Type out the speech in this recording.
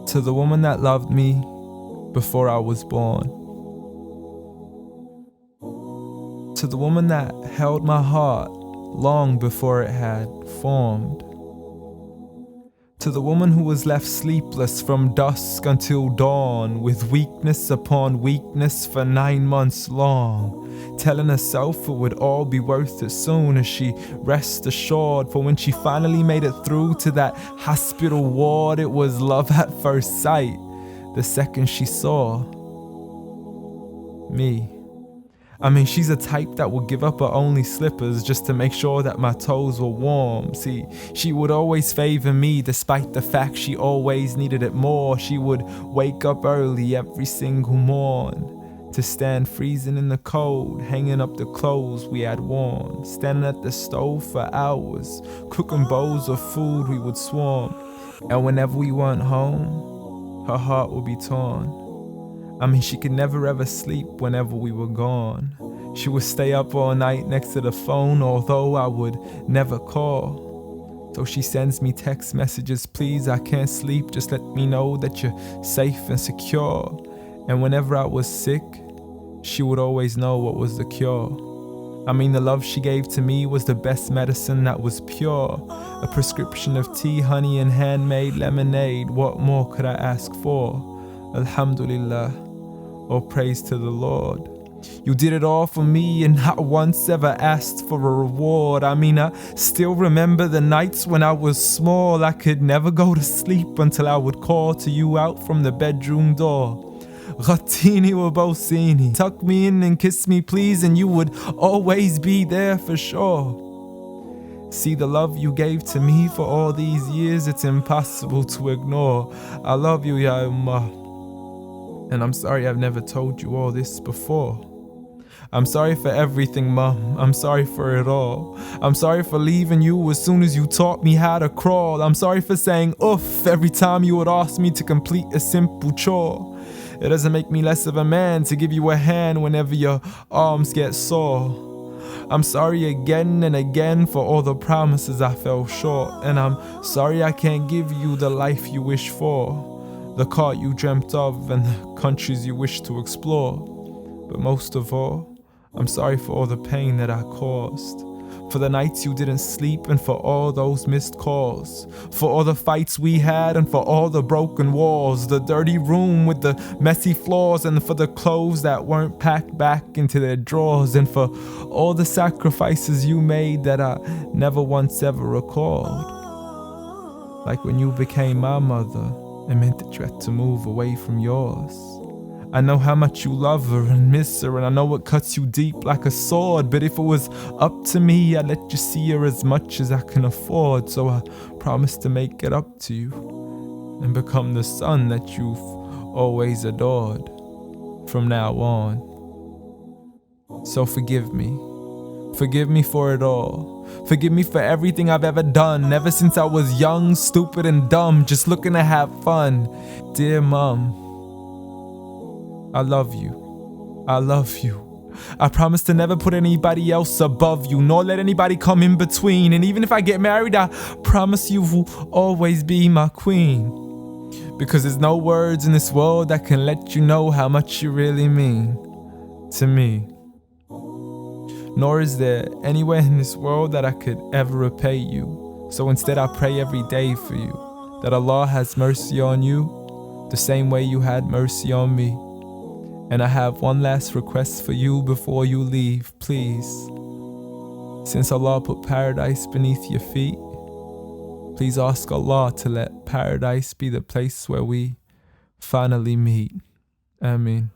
To the woman that loved me before I was born. To the woman that held my heart long before it had formed. To the woman who was left sleepless from dusk until dawn, with weakness upon weakness for 9 months long, telling herself it would all be worth it soon as she rest assured. For when she finally made it through to that hospital ward, it was love at first sight the second she saw me. I mean, she's a type that would give up her only slippers just to make sure that my toes were warm. See, she would always favor me despite the fact she always needed it more. She would wake up early every single morn to stand freezing in the cold, hanging up the clothes we had worn, standing at the stove for hours, cooking bowls of food we would swarm. And whenever we weren't home, her heart would be torn. I mean, she could never ever sleep whenever we were gone. She would stay up all night next to the phone, although I would never call. So she sends me text messages, please, I can't sleep, just let me know that you're safe and secure. And whenever I was sick, she would always know what was the cure. I mean, the love she gave to me was the best medicine that was pure. A prescription of tea, honey, and handmade lemonade. What more could I ask for? Alhamdulillah, all praise to the Lord. You did it all for me and not once ever asked for a reward. I mean, I still remember the nights when I was small. I could never go to sleep until I would call to you out from the bedroom door. Ghatini wa bawsini, tuck me in and kiss me please, and you would always be there for sure. See the love you gave to me for all these years, it's impossible to ignore. I love you, Ya Ummah. And I'm sorry I've never told you all this before. I'm sorry for everything, Mum. I'm sorry for it all. I'm sorry for leaving you as soon as you taught me how to crawl. I'm sorry for saying oof every time you would ask me to complete a simple chore. It doesn't make me less of a man to give you a hand whenever your arms get sore. I'm sorry again and again for all the promises I fell short. And I'm sorry I can't give you the life you wish for, the car you dreamt of and the countries you wish to explore. But most of all, I'm sorry for all the pain that I caused, for the nights you didn't sleep and for all those missed calls, for all the fights we had and for all the broken walls, the dirty room with the messy floors, and for the clothes that weren't packed back into their drawers, and for all the sacrifices you made that I never once ever recalled. Like when you became my mother, it meant that you had to move away from yours. I know how much you love her and miss her, and I know it cuts you deep like a sword. But if it was up to me, I'd let you see her as much as I can afford. So I promise to make it up to you and become the son that you've always adored from now on. So forgive me. Forgive me for it all. Forgive me for everything I've ever done, ever since I was young, stupid, and dumb, just looking to have fun. Dear Mom, I love you. I love you. I promise to never put anybody else above you, nor let anybody come in between. And even if I get married, I promise you will always be my queen. Because there's no words in this world that can let you know how much you really mean to me. Nor is there anywhere in this world that I could ever repay you. So instead I pray every day for you, that Allah has mercy on you the same way you had mercy on me. And I have one last request for you before you leave, please. Since Allah put paradise beneath your feet, please ask Allah to let paradise be the place where we finally meet. Ameen.